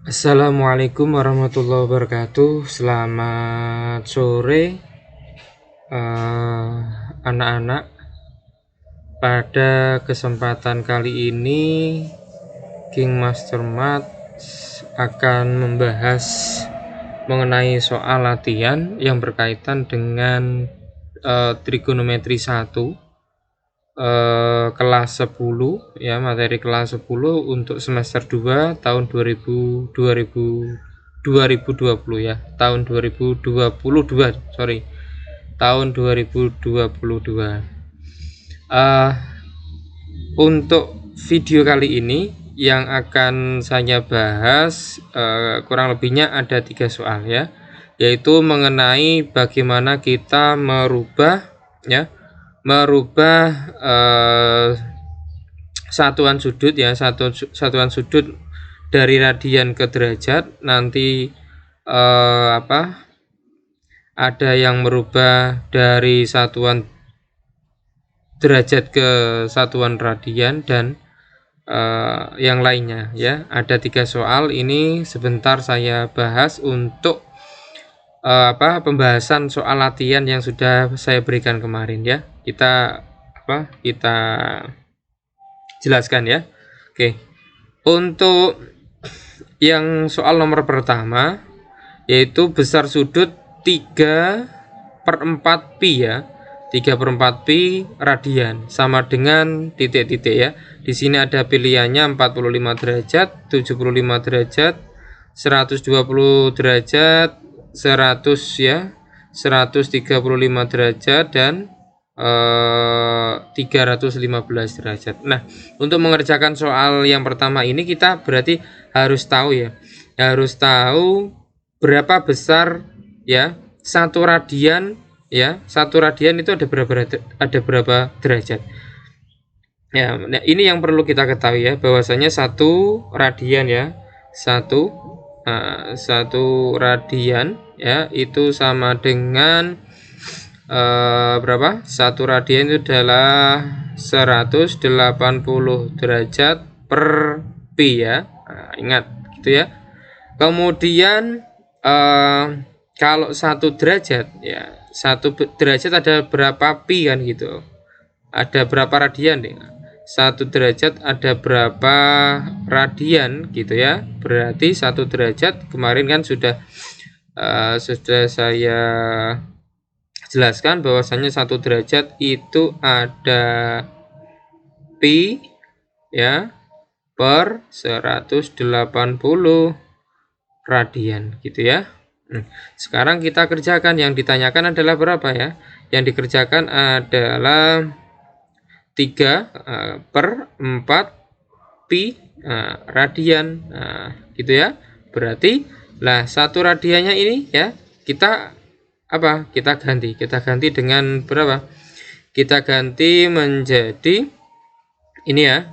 Assalamualaikum warahmatullahi wabarakatuh. Selamat sore, anak-anak. Pada kesempatan kali ini, King Master Math akan membahas mengenai soal latihan yang berkaitan dengan trigonometri 1 kelas 10 ya, materi kelas 10 untuk semester 2 tahun 2020 ya, tahun 2022, tahun 2022. Untuk video kali ini yang akan saya bahas kurang lebihnya ada 3 soal ya, yaitu mengenai bagaimana kita merubah satuan sudut ya, satuan sudut dari radian ke derajat. Nanti ada yang merubah dari satuan derajat ke satuan radian dan yang lainnya ya. Ada 3 soal ini sebentar saya bahas untuk pembahasan soal latihan yang sudah saya berikan kemarin ya. Kita jelaskan ya. Oke. Untuk yang soal nomor pertama, yaitu besar sudut 3/4 pi ya. 3/4 pi radian sama dengan titik-titik ya. Di sini ada pilihannya 45 derajat, 75 derajat, 120 derajat, 100 ya, 135 derajat dan 315 derajat. Nah, untuk mengerjakan soal yang pertama ini kita berarti harus tahu ya. Harus tahu berapa besar ya satu radian ya. Satu radian itu ada berapa derajat. Ya, nah ini yang perlu kita ketahui ya, bahwasanya satu radian ya. Satu radian ya itu sama dengan berapa? Satu radian itu adalah 180 derajat per pi ya. Nah, ingat gitu ya. Kemudian kalau 1 derajat ya, 1 derajat ada berapa pi kan gitu. Ada berapa radian nih? 1 derajat ada berapa radian gitu ya. Berarti 1 derajat kemarin kan sudah saya jelaskan bahwasanya 1 derajat itu ada pi ya per 180 radian gitu ya. Sekarang kita kerjakan, yang ditanyakan adalah berapa ya? Yang dikerjakan adalah 3/4 pi radian. Gitu ya. Berarti lah 1 radiannya ini ya, kita ganti dengan berapa? Kita ganti menjadi ini ya,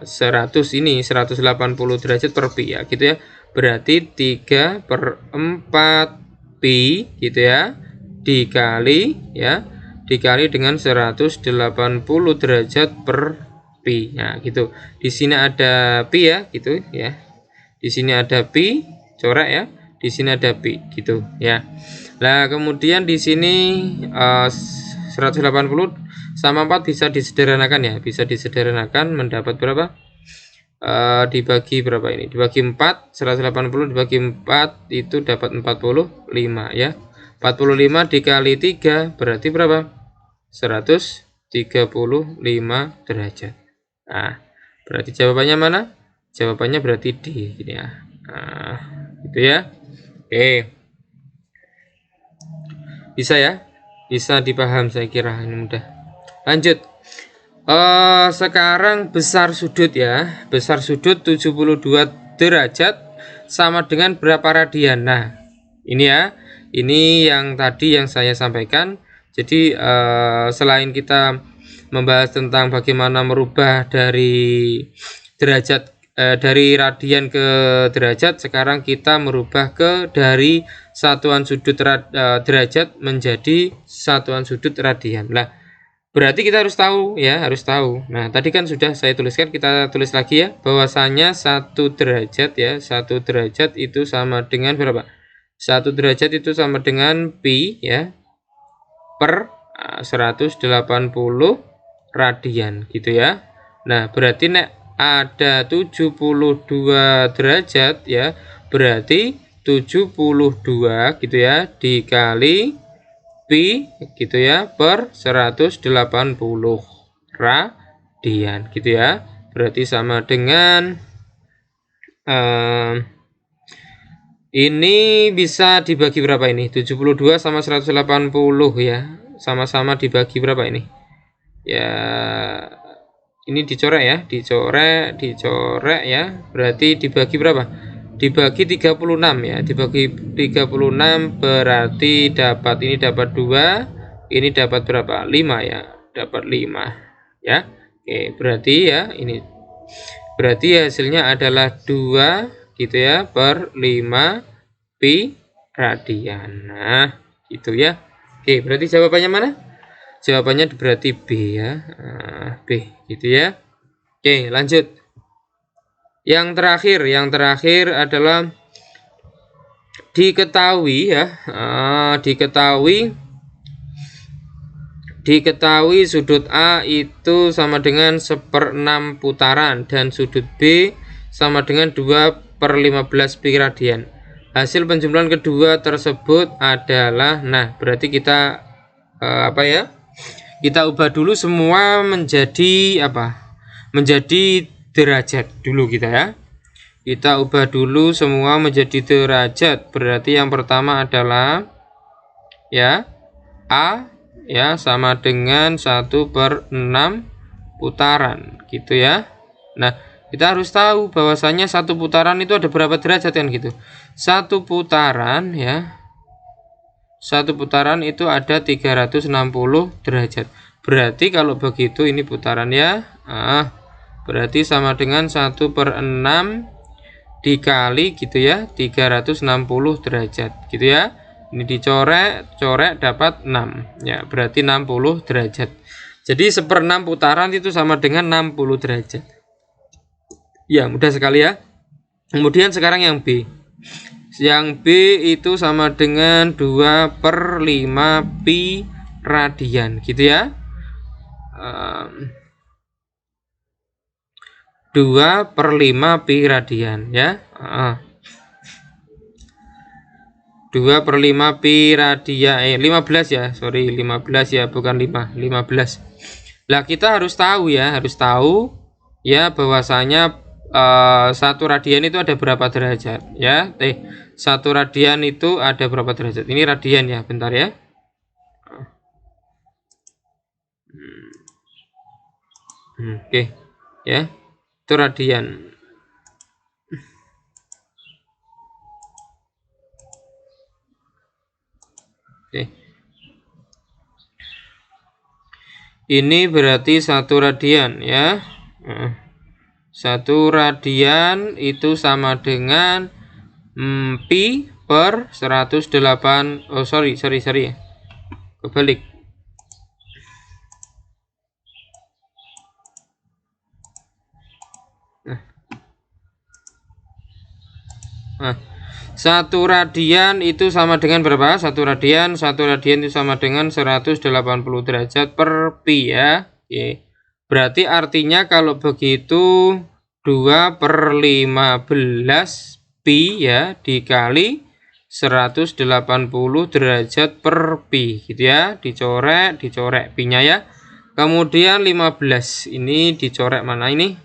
100 ini 180 derajat per pi ya gitu ya. Berarti 3/4 pi gitu ya, dikali dengan 180 derajat per pi. Nah, gitu. Di sini ada pi ya, gitu ya. Di sini ada pi, coret ya. Di sini ada pi, gitu ya. Nah, kemudian di sini 180 sama 4 bisa disederhanakan ya. Bisa disederhanakan mendapat berapa? Dibagi berapa ini? Dibagi 4, 180 dibagi 4 itu dapat 45 ya. 45 dikali 3 berarti berapa? 135 derajat. Nah, berarti jawabannya mana? Jawabannya berarti D gini ya. Nah, gitu ya. Oke. Bisa ya? Bisa dipaham, saya kira ini mudah. Lanjut. Sekarang besar sudut ya. Besar sudut 72 derajat sama dengan berapa radian? Nah, ini ya. Ini yang tadi yang saya sampaikan. Jadi selain kita membahas tentang bagaimana merubah dari derajat dari radian ke derajat, sekarang kita merubah dari satuan sudut derajat menjadi satuan sudut radian. Nah, Berarti kita harus tahu ya, harus tahu. Nah, tadi kan sudah saya tuliskan, kita tulis lagi ya, bahwasanya 1 derajat ya, 1 derajat itu sama dengan berapa? 1 derajat itu sama dengan pi ya, per 180 radian gitu ya. Nah, berarti nek ada 72 derajat ya, berarti 72 gitu ya dikali pi gitu ya per 180 radian gitu ya. Berarti sama dengan ini bisa dibagi berapa ini? 72 sama 180 ya. Sama-sama dibagi berapa ini? Ya, ini dicorek ya, dicorek ya. Berarti dibagi berapa? Dibagi 36 ya, dibagi 36 berarti dapat, ini dapat 2, ini dapat berapa? 5 ya, dapat 5 ya. Oke, berarti ya ini berarti hasilnya adalah 2 gitu ya per 5 pi radian. Nah, gitu ya. Oke, berarti jawabannya mana? Jawabannya berarti B ya. Nah, B gitu ya. Oke, lanjut. Yang terakhir adalah diketahui ya, diketahui sudut A itu sama dengan 1/6 putaran dan sudut B sama dengan 2/15 pi radian. Hasil penjumlahan kedua tersebut adalah, nah berarti kita apa ya? Kita ubah dulu semua menjadi apa? Menjadi derajat dulu kita ya. Kita ubah dulu semua menjadi derajat. Berarti yang pertama adalah ya A ya sama dengan 1/6 putaran gitu ya. Nah, kita harus tahu bahwasanya satu putaran itu ada berapa derajat kan gitu. Satu putaran ya. Satu putaran itu ada 360 derajat. Berarti kalau begitu ini putaran ya. Berarti sama dengan 1/6 dikali gitu ya 360 derajat gitu ya. Ini dicorek dapat 6 ya, berarti 60 derajat. Jadi 1/6 putaran itu sama dengan 60 derajat ya, mudah sekali ya. Kemudian sekarang yang B. Yang B itu sama dengan 2/5 pi radian gitu ya. 2/5 pi radian ya. 2/5 pi radian 15 ya, sorry 15 ya, bukan 15. Lah kita harus tahu ya, ya bahwasanya 1 radian itu ada berapa derajat ya. 1 radian itu ada berapa derajat? Ini radian ya, bentar ya. Oke. Ya. Itu radian. Oke. Ini berarti 1 radian ya. 1 radian itu sama dengan pi per 108. Oh sorry ya. Kebalik. Nah, 1 radian itu sama dengan berapa? 1 radian itu sama dengan 180 derajat per pi ya. Oke. Berarti artinya kalau begitu 2/15 pi ya dikali 180 derajat per pi gitu ya. Dicorek pi-nya ya. Kemudian 15 ini dicorek mana ini?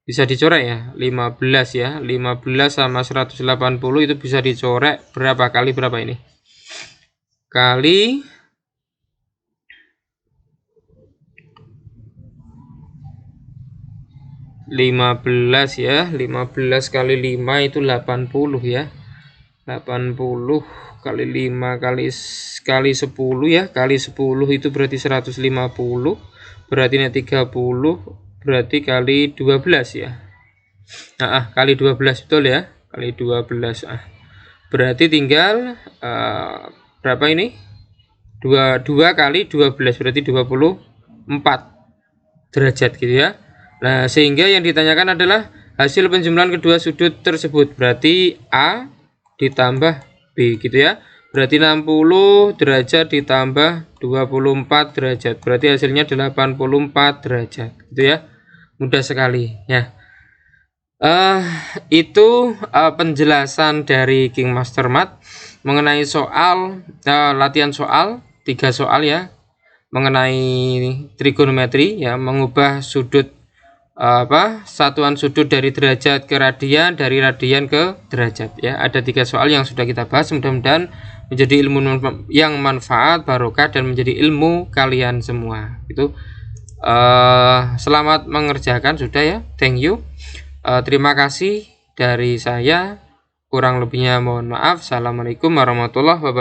Bisa dicorek ya, 15 ya, 15 sama 180 itu bisa dicorek berapa kali berapa ini? Kali 15 ya, 15 kali 5 itu 80 ya. 80 kali 5 kali 10 ya, kali 10 itu berarti 150, berarti ini 30, berarti kali 12 ya. Kali 12 betul ya, kali 12. Berarti tinggal berapa ini? 2 kali 12 berarti 24 derajat gitu ya. Nah, sehingga yang ditanyakan adalah hasil penjumlahan kedua sudut tersebut, berarti A ditambah B gitu ya. Berarti 60 derajat ditambah 24 derajat, berarti hasilnya 84 derajat gitu ya. Mudah sekali ya. Itu penjelasan dari King Master Math mengenai soal latihan soal 3 soal ya, mengenai trigonometri ya, mengubah sudut satuan sudut dari derajat ke radian, dari radian ke derajat ya. Ada 3 soal yang sudah kita bahas, mudah-mudahan menjadi ilmu yang manfaat, barokah, dan menjadi ilmu kalian semua itu. Selamat mengerjakan sudah ya, thank you. Terima kasih dari saya, kurang lebihnya mohon maaf. Assalamualaikum warahmatullahi wabarakatuh.